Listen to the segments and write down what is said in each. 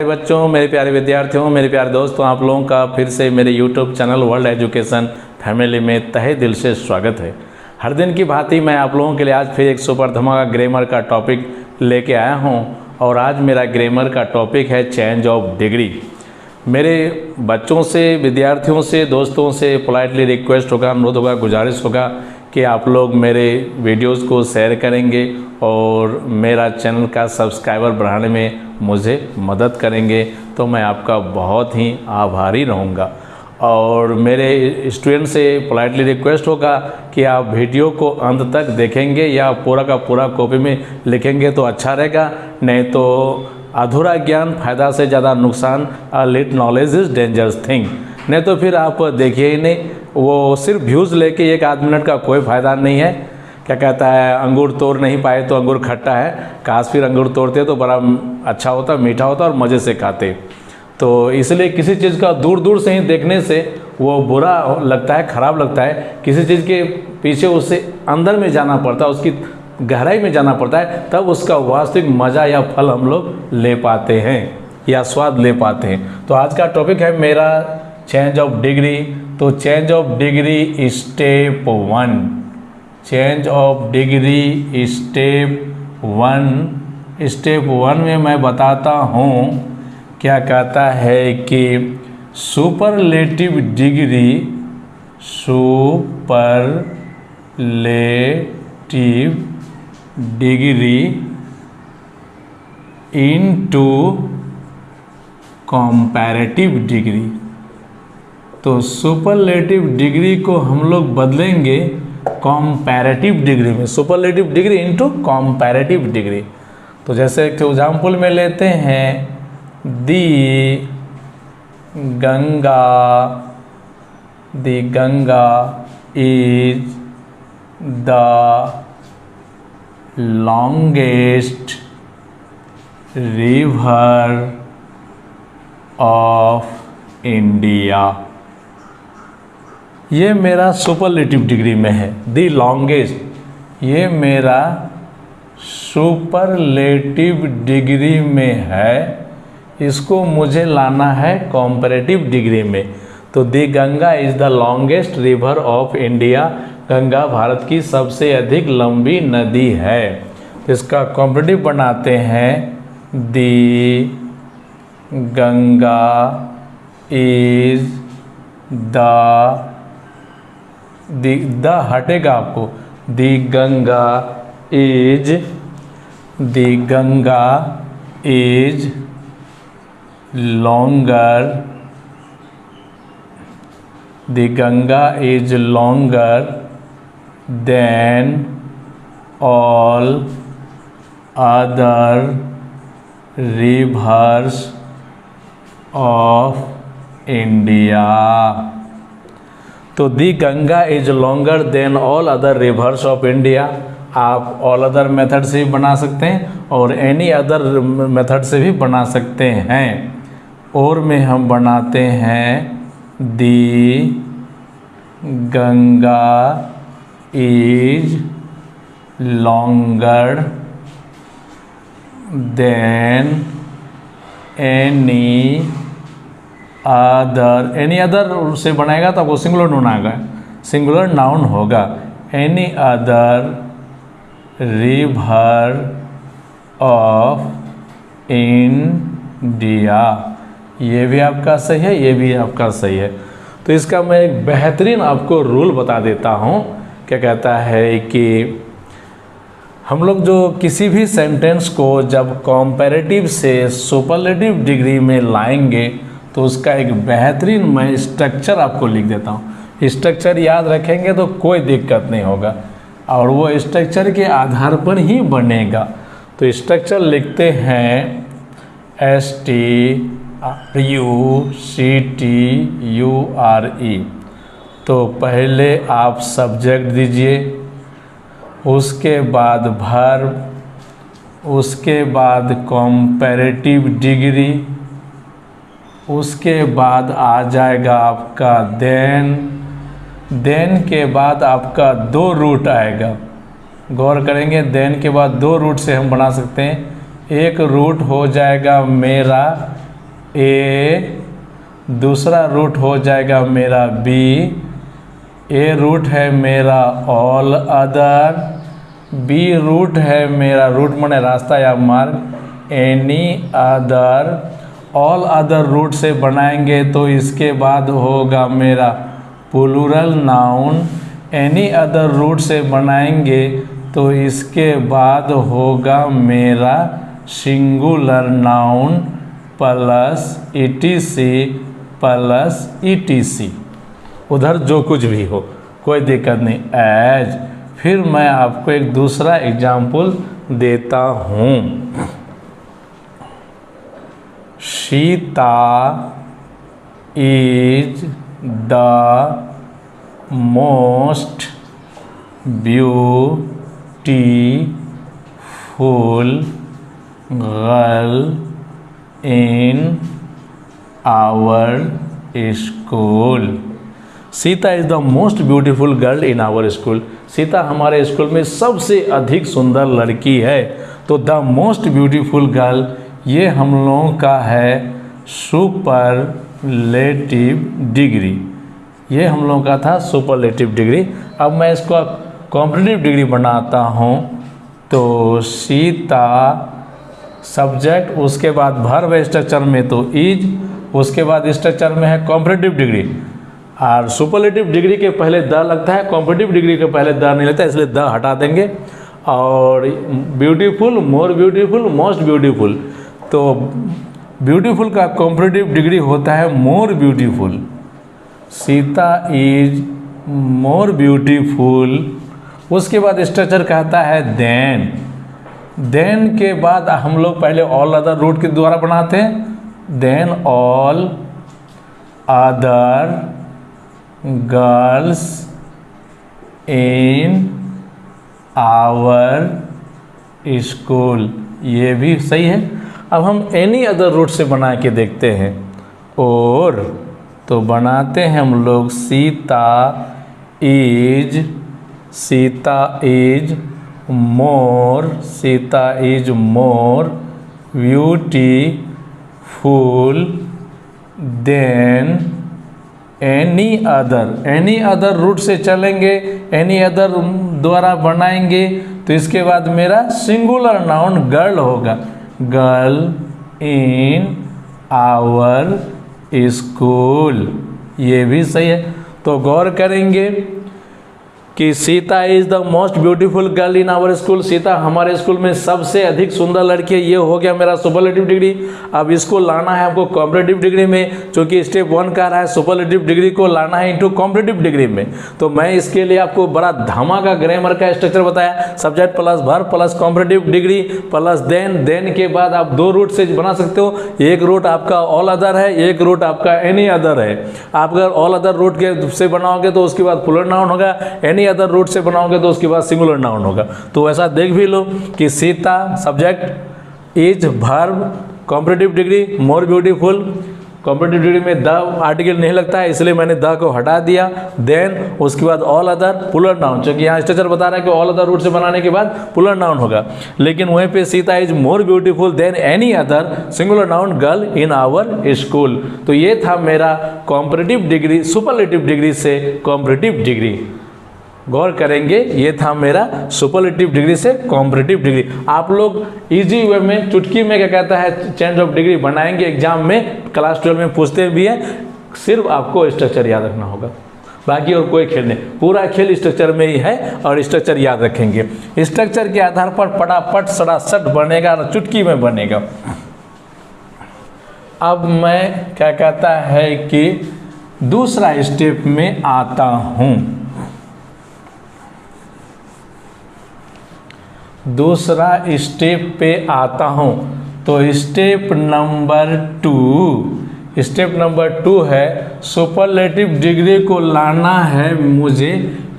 मेरे बच्चों, मेरे प्यारे विद्यार्थियों, मेरे प्यारे दोस्तों, आप लोगों का फिर से मेरे YouTube channel world education family में तहे दिल से स्वागत है। हर दिन की भांति मैं आप लोगों के लिए आज फिर एक सुपर धमाका ग्रामर का टॉपिक लेके आया हूं और आज मेरा ग्रामर का टॉपिक है चेंज ऑफ डिग्री। मेरे बच्चों से, विद्यार्थियों से, दोस्तों से पोलाइटली रिक्वेस्ट होगा, अनुरोध होगा, गुजारिश होगा कि आप लोग मेरे वीडियोस को शेयर करेंगे और मेरा चैनल का सब्सक्राइबर बढ़ाने में मुझे मदद करेंगे, तो मैं आपका बहुत ही आभारी रहूँगा। और मेरे स्टूडेंट से पोलाइटली रिक्वेस्ट होगा कि आप वीडियो को अंत तक देखेंगे या पूरा का पूरा कॉपी में लिखेंगे तो अच्छा रहेगा, नहीं तो अधूरा ज्ञान फ़ायदा से ज़्यादा नुकसान, a little knowledge is dangerous thing. नहीं तो फिर आप देखिए ही नहीं, वो सिर्फ व्यूज़ लेके 1 आध मिनट का कोई फ़ायदा नहीं है। क्या कहता है, अंगूर तोड़ नहीं पाए तो अंगूर खट्टा है, काश फिर अंगूर तोड़ते तो बड़ा अच्छा होता, मीठा होता और मज़े से खाते। तो इसलिए किसी चीज़ का दूर दूर से ही देखने से वो बुरा लगता है, ख़राब लगता है। किसी चीज़ के पीछे उससे अंदर में जाना पड़ता है, उसकी गहराई में जाना पड़ता है, तब उसका वास्तविक मज़ा या फल हम लोग ले पाते हैं या स्वाद ले पाते हैं। तो आज का टॉपिक है मेरा चेंज ऑफ डिग्री। तो change of degree step 1, change of degree step 1। Step 1 में मैं बताता हूँ क्या कहता है कि superlative degree, superlative degree into comparative degree. तो सुपरलेटिव डिग्री को हम लोग बदलेंगे कंपैरेटिव डिग्री में, superlative degree into comparative degree. तो जैसे एक एग्जाम्पल में लेते हैं, the Ganga is the longest river of India. ये मेरा सुपरलेटिव डिग्री में है, दी लॉन्गेस्ट। ये मेरा सुपरलेटिव डिग्री में है, इसको मुझे लाना है कॉम्पैरेटिव डिग्री में। तो the Ganga is the longest river of India. Ganga Bharat की सबसे अधिक लंबी नदी है। तो इसका कॉम्पैरेटिव बनाते हैं, दी गंगा इज द हटेगा आपको, the Ganga is longer, the Ganga is longer than all other rivers of India। तो the Ganga is longer than all other rivers of India. आप ऑल अदर मेथड से भी बना सकते हैं और एनी अदर मेथड से भी बना सकते हैं। और में हम बनाते हैं, the Ganga is longer than any other से बनाएगा तो आपको सिंगुलर नाउन आएगा, सिंगुलर नाउन होगा। Any other river of India. ये भी आपका सही है, ये भी आपका सही है। तो इसका मैं एक बेहतरीन आपको रूल बता देता हूँ। क्या कहता है कि हम लोग जो किसी भी सेंटेंस को जब कंपैरेटिव से सुपरलेटिव डिग्री में लाएंगे तो उसका एक बेहतरीन मैं स्ट्रक्चर आपको लिख देता हूँ। स्ट्रक्चर याद रखेंगे तो कोई दिक्कत नहीं होगा और वो स्ट्रक्चर के आधार पर ही बनेगा। तो स्ट्रक्चर लिखते हैं, STRUCTURE। तो पहले आप सब्जेक्ट दीजिए, उसके बाद वर्ब, उसके बाद कंपैरेटिव डिग्री, उसके बाद आ जाएगा आपका देन के बाद आपका 2 रूट आएगा। गौर करेंगे, देन के बाद 2 रूट से हम बना सकते हैं। एक रूट हो जाएगा मेरा ए, दूसरा रूट हो जाएगा मेरा बी, ए रूट है मेरा ऑल अदर, बी रूट है मेरा, रूट माने रास्ता या मार्ग, any other, all other root से बनाएंगे तो इसके बाद होगा मेरा plural noun, any other root से बनाएंगे तो इसके बाद होगा मेरा singular noun plus etc plus etc, उधर जो कुछ भी हो कोई दिक्कत नहीं। एज, फिर मैं आपको एक दूसरा एग्जाम्पल देता हूँ। Sita is the most beautiful girl in our school. Sita is the most beautiful girl in our school. Sita हमारे स्कूल में सबसे अधिक सुंदर लड़की है। तो द मोस्ट ब्यूटीफुल गर्ल ये हम लोगों का है सुपरलेटिव डिग्री, ये हम लोगों का था सुपरलेटिव डिग्री। अब मैं इसको कॉम्परेटिव डिग्री बनाता हूँ। तो सीता सब्जेक्ट, उसके बाद वर्ब स्ट्रक्चर में तो इज, उसके बाद स्ट्रक्चर में है कॉम्परेटिव डिग्री। और सुपरलेटिव डिग्री के पहले द लगता है, कॉम्परेटिव डिग्री के पहले द नहीं लगता, इसलिए द हटा देंगे। और beautiful, more beautiful, most beautiful, तो ब्यूटीफुल का कॉम्परेटिव डिग्री होता है more beautiful. Sita is more beautiful. उसके बाद स्ट्रक्चर कहता है देन, देन के बाद हम लोग पहले ऑल अदर रूट के द्वारा बनाते हैं। Than all other girls in our school, ये भी सही है। अब हम एनी अदर रूट से बना के देखते हैं। और तो बनाते हैं हम लोग Sita is, Sita is more, Sita is more beautiful than any other. Any other root से चलेंगे, एनी अदर द्वारा बनाएंगे तो इसके बाद मेरा सिंगुलर नाउन गर्ल होगा। गर्ल इन आवर स्कूल, ये भी सही है। तो गौर करेंगे कि Sita is the most beautiful girl in our school. Sita हमारे स्कूल में सबसे अधिक सुंदर लड़की है, ये हो गया मेरा सुपरलेटिव डिग्री। अब इसको लाना है हमको कॉम्परेटिव डिग्री में, क्योंकि स्टेप 1 का रहा है सुपरलेटिव डिग्री को लाना है इनटू कॉम्परेटिव डिग्री में। तो मैं इसके लिए आपको बड़ा धमाका ग्रामर का स्ट्रक्चर बताया, subject plus verb plus comparative degree plus than, than के बाद आप 2 रूट से बना सकते हो। एक रूट आपका ऑल अदर है, एक रूट आपका एनी अदर है। आप अगर ऑल अदर रूट के से बनाओगे तो उसके बाद प्लूरल नाउन होगा, एनी अदर रूट से बनाओगे तो उसके बाद सिंगुलर नाउन होगा। तो ऐसा देख भी लो कि Sita subject, is verb, comparative degree more beautiful. Comparative degree में द आर्टिकल नहीं लगता है, इसलिए मैंने द को हटा दिया। देन उसके बाद ऑल अदर प्लूरल नाउन, क्योंकि यहाँ स्ट्रक्चर बता रहा है कि ऑल अदर रूट से बनाने के बाद प्लूरल नाउन होगा। लेकिन वहीं पे Sita is more beautiful than any other singular noun girl in our school. तो ये था मेरा कॉम्परेटिव डिग्री, सुपरलेटिव डिग्री से कॉम्परेटिव डिग्री। गौर करेंगे ये था मेरा सुपरलेटिव डिग्री से कॉम्परेटिव डिग्री। आप लोग इजी वे में चुटकी में क्या कहता है चेंज ऑफ डिग्री बनाएंगे, एग्जाम में क्लास 12 में पूछते भी हैं। सिर्फ आपको स्ट्रक्चर याद रखना होगा, बाकी और कोई खेल नहीं। पूरा खेल स्ट्रक्चर में ही है और स्ट्रक्चर याद रखेंगे। स्ट्रक्चर के आधार पर फटाफट सड़ासट बनेगा, चुटकी में बनेगा। अब मैं क्या कहता है कि दूसरा स्टेप में आता हूँ। दूसरा स्टेप पे आता हूँ। तो स्टेप नंबर 2, स्टेप नंबर 2 है सुपरलेटिव डिग्री को लाना है मुझे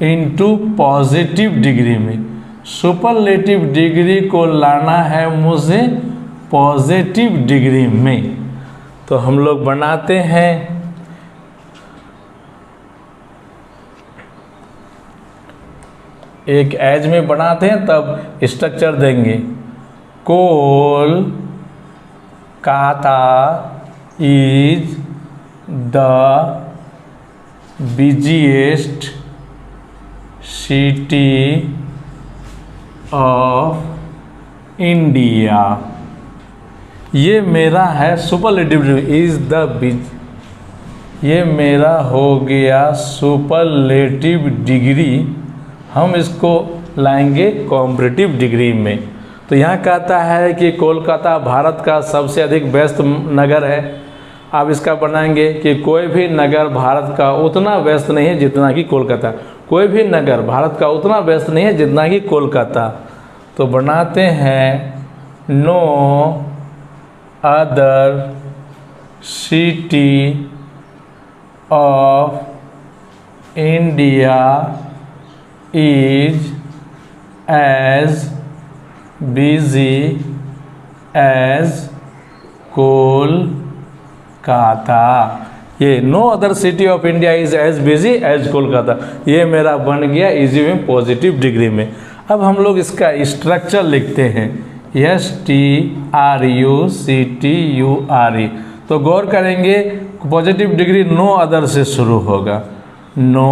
इनटू पॉजिटिव डिग्री में। सुपरलेटिव डिग्री को लाना है मुझे पॉजिटिव डिग्री में। तो हम लोग बनाते हैं एक एज में बनाते हैं, तब स्ट्रक्चर देंगे। कोल काता is the busiest city of India. ये मेरा है सुपरलेटिव डिग्री, इज द बिज, ये मेरा हो गया सुपरलेटिव डिग्री। हम इसको लाएंगे कॉम्परेटिव डिग्री में। तो यहाँ कहता है कि कोलकाता भारत का सबसे अधिक व्यस्त नगर है। आप इसका बनाएंगे कि कोई भी नगर भारत का उतना व्यस्त नहीं है जितना कि कोलकाता। कोई भी नगर भारत का उतना व्यस्त नहीं है जितना कि कोलकाता। तो बनाते हैं no other city of India is as busy as Kolkata. ये no other city of India is as busy as Kolkata, ये मेरा बन गया इजी में पॉजिटिव डिग्री में। अब हम लोग इसका स्ट्रक्चर लिखते हैं, STRUCTURE। तो गौर करेंगे पॉजिटिव डिग्री नो अदर से शुरू होगा, no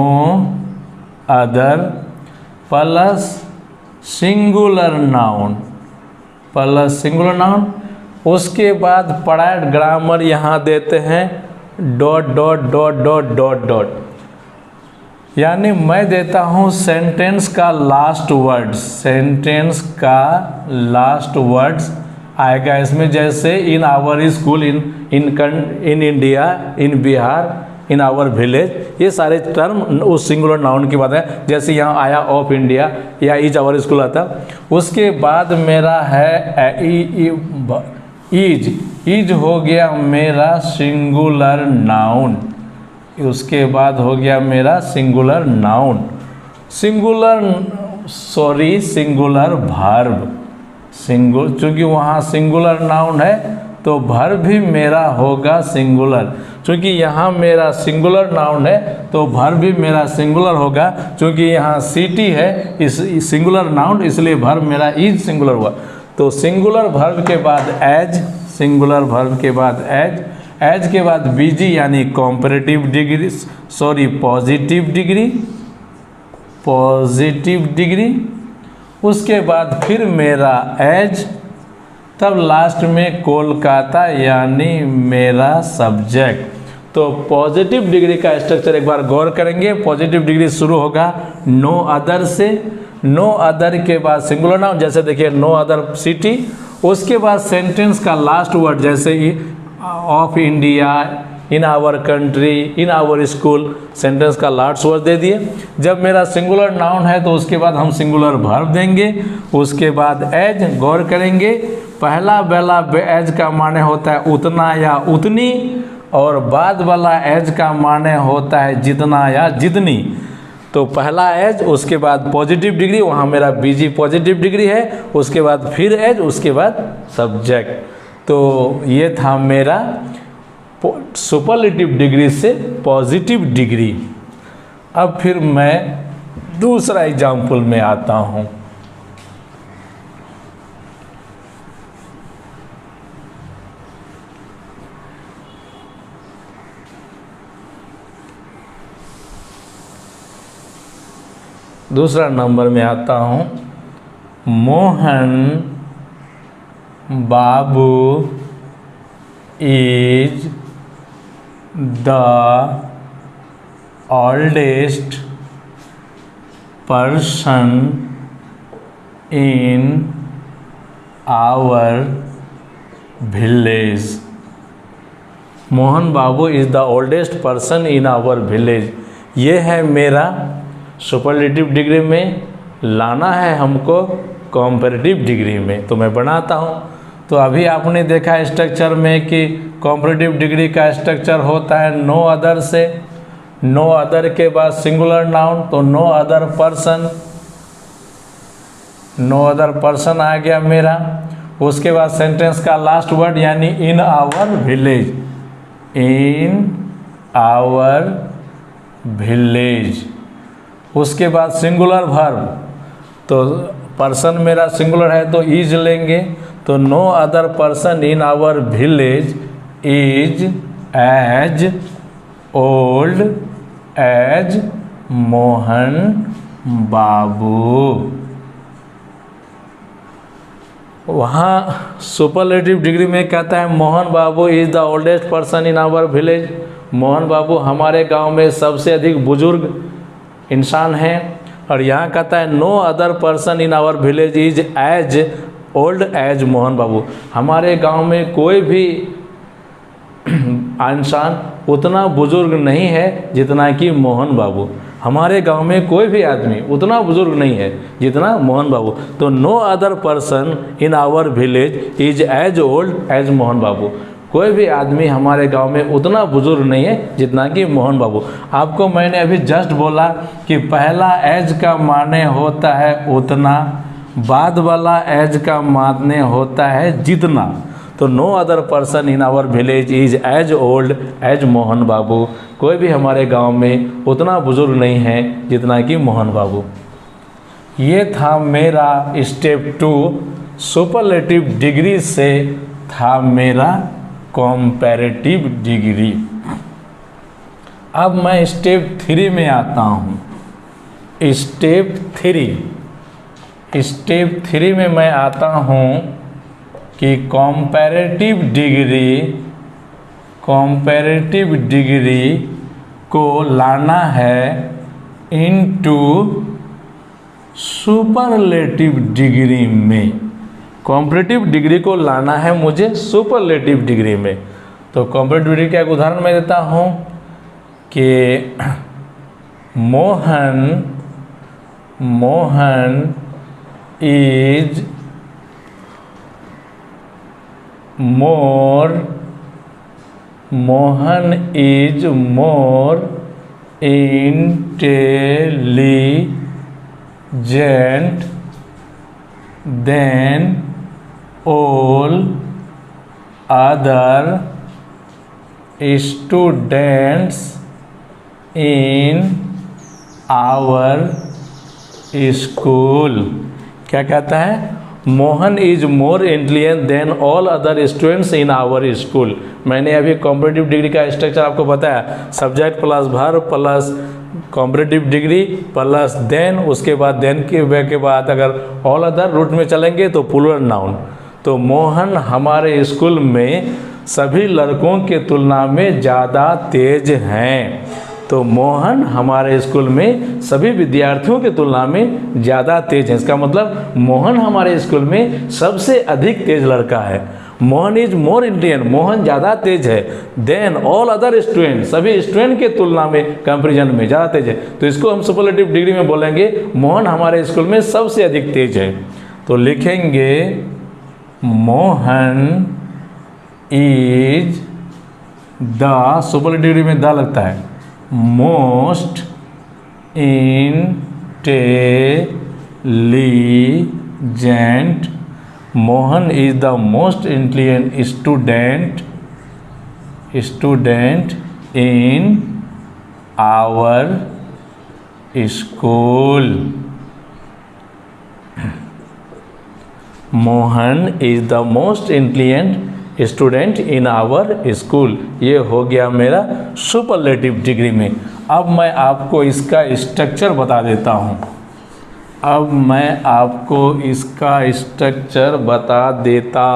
other plus singular noun, plus singular noun. उसके बाद पढ़ाए ग्रामर यहाँ देते हैं dot dot dot dot dot dot, यानी मैं देता हूँ सेंटेंस का लास्ट वर्ड्स, सेंटेंस का लास्ट वर्ड्स आएगा इसमें। जैसे in our school, in India, in Bihar, in our village, ये सारे टर्म उस सिंगुलर नाउन की बात है। जैसे यहाँ आया ऑफ इंडिया या इज आवर स्कूल आता। उसके बाद मेरा है इज हो गया मेरा सिंगुलर नाउन। उसके बाद हो गया मेरा सिंगुलर नाउन, सिंगुलर वर्ब, चूँकि वहाँ सिंगुलर नाउन है तो वर्ब भी मेरा होगा सिंगुलर। चूँकि यहाँ मेरा सिंगुलर नाउन है तो वर्ब भी मेरा सिंगुलर होगा। चूँकि यहाँ सिटी है इस सिंगुलर नाउन, इसलिए वर्ब मेरा इज सिंगुलर हुआ। तो सिंगुलर वर्ब के बाद एज, सिंगुलर वर्ब के बाद एज के बाद बीजी यानी कॉम्परेटिव डिग्री, पॉजिटिव डिग्री। उसके बाद फिर मेरा एज, तब लास्ट में कोलकाता यानी मेरा सब्जेक्ट। तो पॉजिटिव डिग्री का स्ट्रक्चर एक बार गौर करेंगे। पॉजिटिव डिग्री शुरू होगा नो अदर से, नो अदर के बाद सिंगुलर नाउन, जैसे देखिए नो अदर सिटी। उसके बाद सेंटेंस का लास्ट वर्ड, जैसे of India, in our country, in our school, sentence का लास्ट वर्ड दे दिए। जब मेरा सिंगुलर नाउन है तो उसके बाद हम सिंगुलर वर्ब देंगे। उसके बाद एज, गौर करेंगे पहला वाला एज का माने होता है उतना या उतनी, और बाद वाला एज का माने होता है जितना या जितनी। तो पहला एज, उसके बाद पॉजिटिव डिग्री, वहाँ मेरा बीजी पॉजिटिव डिग्री है। उसके बाद फिर एज, उसके बाद सब्जेक्ट। तो ये था मेरा सुपरलेटिव डिग्री से पॉजिटिव डिग्री। अब फिर मैं दूसरा एग्जाम्पल में आता हूँ। दूसरा नंबर में आता हूँ, Mohan Babu is the oldest person in our village. Mohan Babu is the oldest person in our village. ये है मेरा सुपरलेटिव डिग्री में, लाना है हमको कॉम्परेटिव डिग्री में। तो मैं बनाता हूँ। तो अभी आपने देखा स्ट्रक्चर में कि कॉम्परेटिव डिग्री का स्ट्रक्चर होता है नो अदर से, नो अदर के बाद सिंगुलर नाउन, तो no other person, no other person आ गया मेरा। उसके बाद सेंटेंस का लास्ट वर्ड यानी in our village, in our village. उसके बाद सिंगुलर वर्ब, तो पर्सन मेरा सिंगुलर है तो इज लेंगे। तो no other person in our village is as old as Mohan Babu. वहाँ सुपरलेटिव डिग्री में कहता है Mohan Babu is the oldest person in our village. Mohan Babu हमारे गांव में सबसे अधिक बुजुर्ग इंसान हैं। और यहाँ कहता है no other person in our village is as old as Mohan Babu. हमारे गांव में कोई भी इंसान उतना बुजुर्ग नहीं है जितना कि मोहन बाबू। हमारे गांव में कोई भी आदमी उतना बुजुर्ग नहीं है जितना मोहन बाबू। तो no other person in our village is as old as Mohan Babu. कोई भी आदमी हमारे गांव में उतना बुजुर्ग नहीं है जितना कि मोहन बाबू। आपको मैंने अभी जस्ट बोला कि पहला एज का माने होता है उतना, बाद वाला एज का माने होता है जितना। तो no other person in our village is as old as Mohan Babu. कोई भी हमारे गांव में उतना बुजुर्ग नहीं है जितना कि मोहन बाबू। ये था मेरा स्टेप 2। सुपरलेटिव डिग्री से था मेरा कंपैरेटिव डिग्री। अब मैं स्टेप 3 में आता हूँ। स्टेप 3 में मैं आता हूँ कि कंपैरेटिव डिग्री को लाना है इनटू सुपरलेटिव डिग्री में। कंपैरेटिव डिग्री को लाना है मुझे सुपरलेटिव डिग्री में। तो कंपैरेटिव डिग्री का एक उदाहरण मैं देता हूँ कि Mohan is more intelligent than all other students in our school। क्या कहता है? Mohan is more intelligent than all other students in our school. मैंने अभी कॉम्पिटिटिव डिग्री का स्ट्रक्चर आपको बताया, subject plus verb plus competitive degree plus than, उसके बाद देन के बाद अगर ऑल अदर रूट में चलेंगे तो प्लूरल नाउन। तो मोहन हमारे स्कूल में सभी लड़कों के तुलना में ज़्यादा तेज हैं। तो मोहन हमारे स्कूल में सभी विद्यार्थियों की तुलना में ज़्यादा तेज है। इसका मतलब मोहन हमारे स्कूल में सबसे अधिक तेज लड़का है। Mohan is more intelligent, Mohan ज़्यादा तेज है देन ऑल अदर स्टूडेंट, सभी स्टूडेंट के तुलना में कंपेरिजन में ज़्यादा तेज है। तो इसको हम सुपरलेटिव डिग्री में बोलेंगे मोहन हमारे स्कूल में सबसे अधिक तेज है। तो लिखेंगे Mohan is the, superlative degree में द लगता है, most intelligent. Mohan is the most intelligent student in our school. Mohan is the most intelligent student in our school. ये हो गया मेरा सुपरलेटिव डिग्री में। अब मैं आपको इसका स्ट्रक्चर बता देता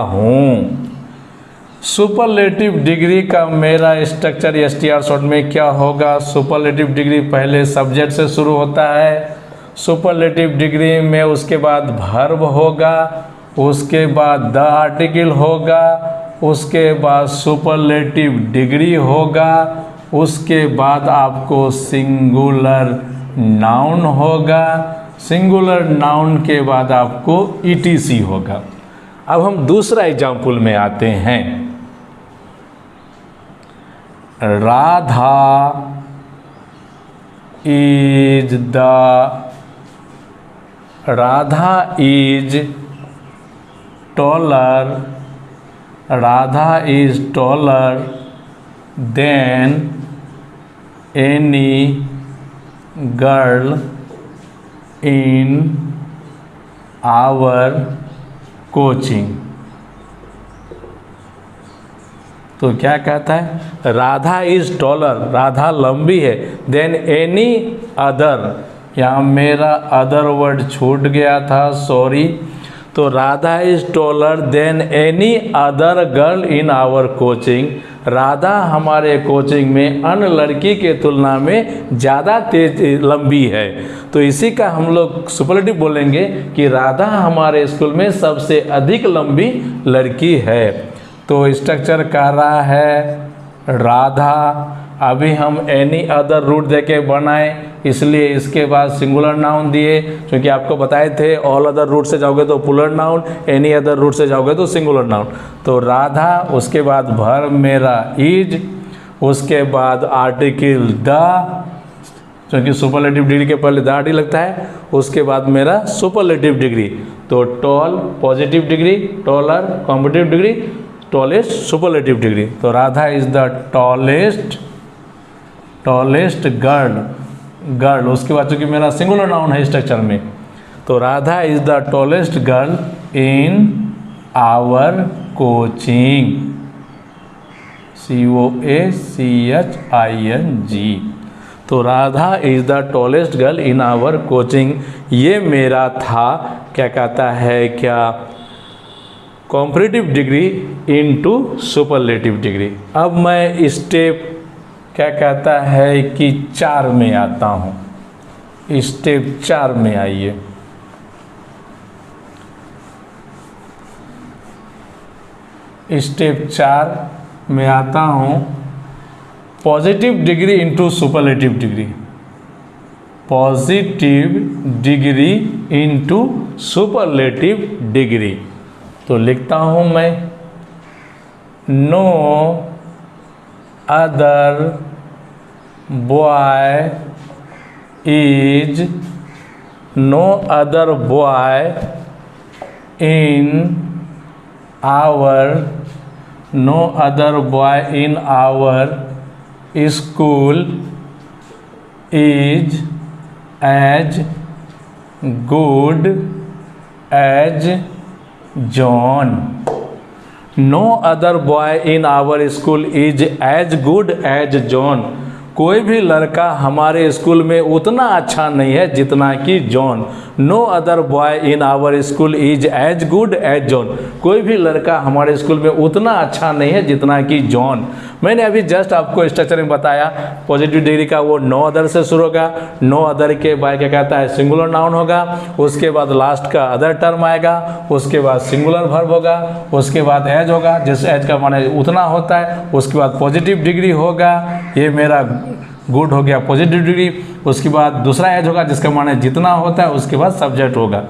हूँ। सुपरलेटिव डिग्री का मेरा स्ट्रक्चर STR शॉर्ट में क्या होगा? सुपरलेटिव डिग्री पहले सब्जेक्ट से शुरू होता है, सुपरलेटिव डिग्री में उसके बाद वर्ब होगा, उसके बाद द आर्टिकल होगा, उसके बाद सुपरलेटिव डिग्री होगा, उसके बाद आपको सिंगुलर नाउन होगा, सिंगुलर नाउन के बाद आपको ETC होगा। अब हम दूसरा एग्जाम्पल में आते हैं। Radha is taller than any girl in our coaching। तो क्या कहता है, राधा इज़ टॉलर, राधा लंबी है, देन एनी अदर, यहाँ मेरा अदर वर्ड छूट गया था, सॉरी। तो Radha is taller than any other girl in our coaching, Radha हमारे कोचिंग में अन्य लड़की के तुलना में ज़्यादा तेज लंबी है। तो इसी का हम लोग सुपरलेटिव बोलेंगे कि राधा हमारे स्कूल में सबसे अधिक लंबी लड़की है। तो स्ट्रक्चर कह रहा है राधा, अभी हम एनी अदर रूट देके बनाए, इसलिए इसके बाद सिंगुलर नाउन दिए, क्योंकि आपको बताए थे ऑल अदर रूट से जाओगे तो plural noun, any other root से जाओगे तो सिंगुलर नाउन। तो राधा, उसके बाद वर्ब मेरा इज, उसके बाद आर्टिकल द, क्योंकि सुपरलेटिव डिग्री के पहले द आर्टिकल लगता है, उसके बाद मेरा सुपरलेटिव डिग्री। तो tall positive degree, taller comparative degree, tallest superlative degree. तो Radha is the tallest girl, उसके बाद चूंकि मेरा सिंगुलर नाउन है स्ट्रक्चर में, तो Radha is the tallest girl in our coaching, COACHING। तो Radha is the tallest girl in our coaching, ये मेरा था क्या कहता है, क्या comparative degree into superlative degree. अब मैं स्टेप क्या कहता है कि 4 में आता हूँ, स्टेप 4 में आइए। स्टेप 4 में आता हूँ, positive degree into superlative degree, positive degree into superlative degree. तो लिखता हूँ मैं, no other boy is, no other boy in our, no other boy in our school is as good as John. No other boy in our school is as good as John, कोई भी लड़का हमारे school में उतना अच्छा नहीं है जितना कि John. No other boy in our school is as good as John, कोई भी लड़का हमारे स्कूल में उतना अच्छा नहीं है जितना कि जॉन। मैंने अभी जस्ट आपको स्ट्रक्चर में बताया, पॉजिटिव डिग्री का वो नो अदर से शुरू होगा, नो अदर के बाद क्या कहता है सिंगुलर नाउन होगा, उसके बाद लास्ट का अदर टर्म आएगा, उसके बाद सिंगुलर वर्ब होगा, उसके बाद एज होगा, जिस एज का माने उतना होता है, उसके बाद पॉजिटिव डिग्री होगा, ये मेरा गुड हो गया पॉजिटिव डिग्री, उसके बाद दूसरा एज होगा जिसका माने जितना होता है, उसके बाद सब्जेक्ट होगा।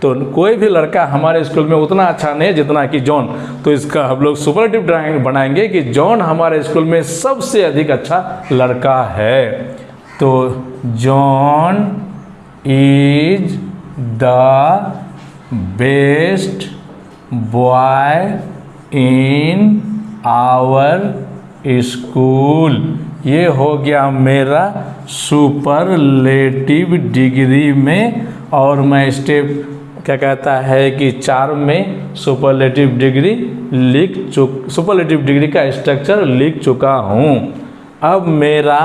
तो कोई भी लड़का हमारे स्कूल में उतना अच्छा नहीं है जितना कि जॉन, तो इसका हम लोग सुपरलेटिव बनाएंगे कि जॉन हमारे स्कूल में सबसे अधिक अच्छा लड़का है। तो John is the best boy in our school, ये हो गया मेरा सुपरलेटिव डिग्री में। और मैं स्टेप क्या कहता है कि 4 में सुपरलेटिव डिग्री सुपरलेटिव डिग्री का स्ट्रक्चर लिख चुका हूँ। अब मेरा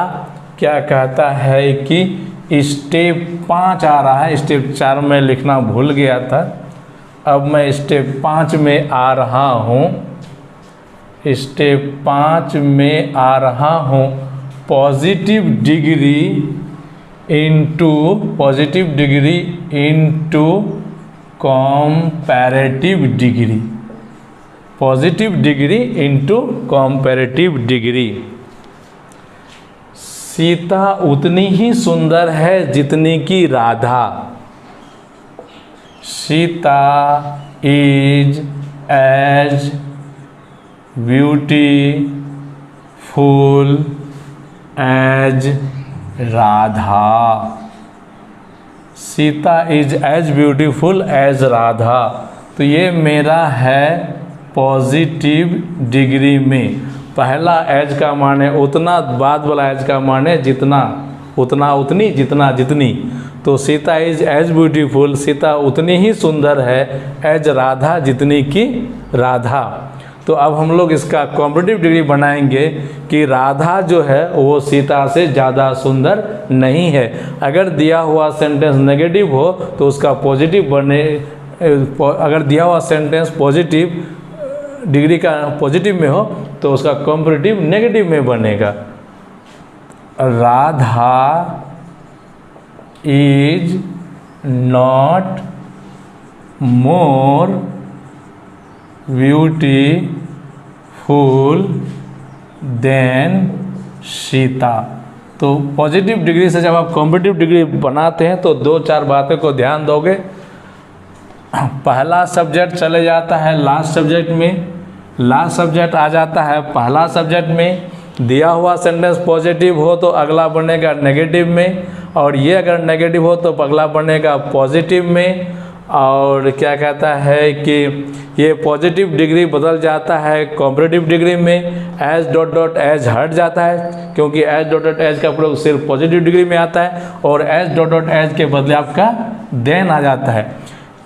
क्या कहता है कि स्टेप 5 आ रहा है, स्टेप 4 में लिखना भूल गया था। अब मैं स्टेप 5 में आ रहा हूँ, स्टेप 5 में आ रहा हूँ, positive degree into comparative degree, positive degree into comparative degree. Sita उतनी ही सुंदर है जितनी कि Radha, Sita is as beautiful as Radha, Sita is as beautiful as Radha. तो ये मेरा है पॉजिटिव डिग्री में। पहला एज का माने उतना, बाद वाला एज का माने जितना, उतना उतनी, जितना जितनी। तो Sita is as beautiful, Sita उतनी ही सुंदर है, एज राधा जितनी की राधा। तो अब हम लोग इसका कॉम्परेटिव डिग्री बनाएंगे कि राधा जो है वो सीता से ज़्यादा सुंदर नहीं है। अगर दिया हुआ सेंटेंस नेगेटिव हो तो उसका पॉजिटिव बने, अगर दिया हुआ सेंटेंस पॉजिटिव डिग्री का पॉजिटिव में हो तो उसका कॉम्परेटिव नेगेटिव में बनेगा। Radha is not more beautiful than Sita. तो पॉजिटिव डिग्री से जब आप कॉम्पिटिटिव डिग्री बनाते हैं तो 2-4 बातों को ध्यान दोगे। पहला सब्जेक्ट चले जाता है लास्ट सब्जेक्ट में, लास्ट सब्जेक्ट आ जाता है पहला सब्जेक्ट में। दिया हुआ सेंटेंस पॉजिटिव हो तो अगला बनेगा नेगेटिव में, और ये अगर नेगेटिव हो तो अगला बनेगा पॉजिटिव में। और क्या कहता है कि ये पॉजिटिव डिग्री बदल जाता है कॉम्परेटिव डिग्री में। एज डॉट डॉट एज हट जाता है क्योंकि एज डॉट डॉट एज का प्रयोग सिर्फ पॉजिटिव डिग्री में आता है, और एज डॉट डॉट एज के बदले आपका देन आ जाता है।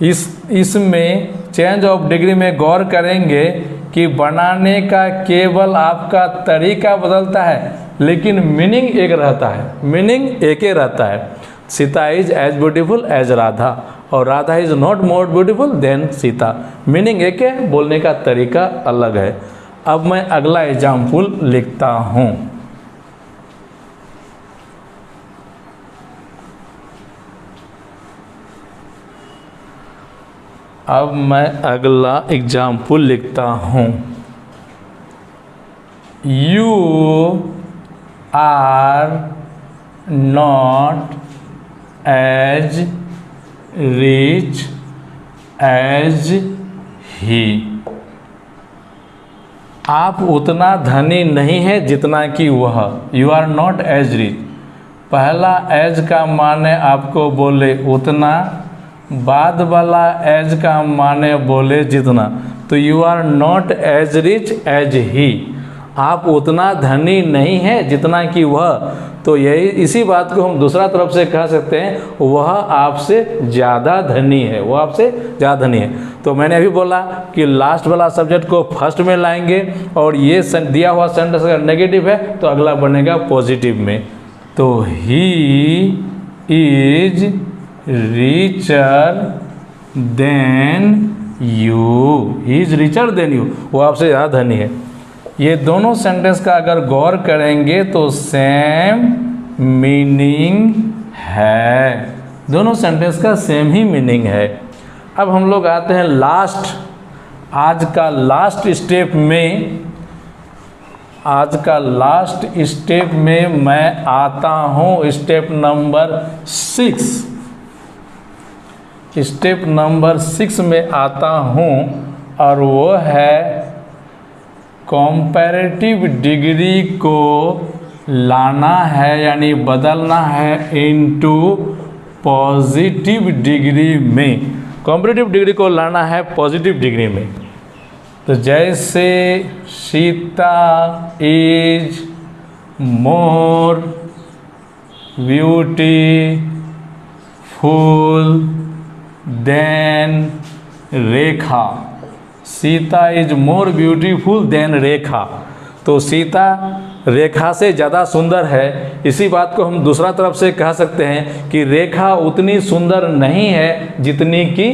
इसमें चेंज ऑफ डिग्री में गौर करेंगे कि बनाने का केवल आपका तरीका बदलता है लेकिन मीनिंग एक रहता है, मीनिंग एक ही रहता है। Sita is as beautiful as Radha और Radha is not more beautiful than Sita. Meaning एक है, बोलने का तरीका अलग है। अब मैं अगला एग्जाम्पल लिखता हूँ। अब मैं अगला एग्जाम्पल लिखता हूँ। You are not as rich as he. आप उतना धनी नहीं है जितना कि वह। You are not as rich, पहला एज का माने आपको बोले उतना, बाद वाला एज का माने बोले जितना। तो you are not as rich as he, आप उतना धनी नहीं है जितना कि वह। तो यही इसी बात को हम दूसरा तरफ से कह सकते हैं, वह आपसे ज़्यादा धनी है, वह आपसे ज़्यादा धनी है। तो मैंने अभी बोला कि लास्ट वाला सब्जेक्ट को फर्स्ट में लाएंगे, और ये दिया हुआ सेंटेंस अगर नेगेटिव है तो अगला बनेगा पॉजिटिव में। तो he is richer than you, he is richer than you, वो आपसे ज़्यादा धनी है। ये दोनों सेंटेंस का अगर गौर करेंगे तो सेम मीनिंग है, दोनों सेंटेंस का सेम ही मीनिंग है। अब हम लोग आते हैं लास्ट, आज का लास्ट स्टेप में। आज का लास्ट स्टेप में मैं आता हूँ स्टेप नंबर 6। स्टेप नंबर 6 में आता हूँ और वो है कॉम्पैरेटिव डिग्री को लाना है यानी बदलना है इनटू पॉजिटिव डिग्री में। कॉम्पैरेटिव डिग्री को लाना है पॉजिटिव डिग्री में। तो जैसे Sita is more beautiful than Rekha, Sita is more beautiful than Rekha. तो सीता रेखा से ज़्यादा सुंदर है। इसी बात को हम दूसरा तरफ से कह सकते हैं कि रेखा उतनी सुंदर नहीं है जितनी कि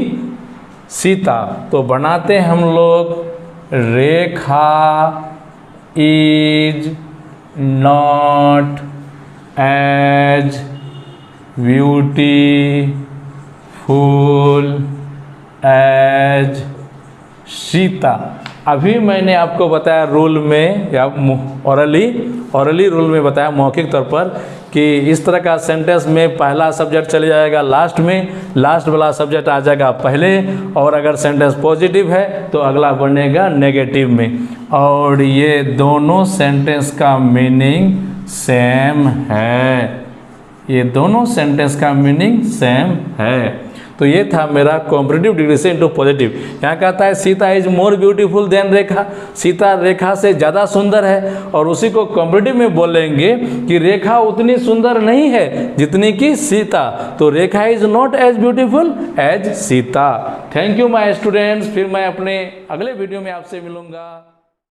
सीता। तो बनाते हैं हम लोग Rekha is not as beautiful as Sita. अभी मैंने आपको बताया रूल में या ऑरली रूल में बताया मौखिक तौर पर कि इस तरह का सेंटेंस में पहला सब्जेक्ट चले जाएगा लास्ट में, लास्ट वाला सब्जेक्ट आ जाएगा पहले, और अगर सेंटेंस पॉजिटिव है तो अगला बनेगा नेगेटिव में। और ये दोनों सेंटेंस का मीनिंग सेम है, ये दोनों सेंटेंस का मीनिंग सेम है। तो ये था मेरा कॉम्पिटिटिव डिग्री से इनटू पॉजिटिव। यहाँ कहता है Sita is more beautiful than Rekha, Sita Rekha से ज़्यादा सुंदर है, और उसी को कॉम्पिटिटिव में बोलेंगे कि रेखा उतनी सुंदर नहीं है जितनी कि सीता, तो Rekha is not as beautiful as Sita. Thank you my students, फिर मैं अपने अगले वीडियो में आपसे मिलूंगा।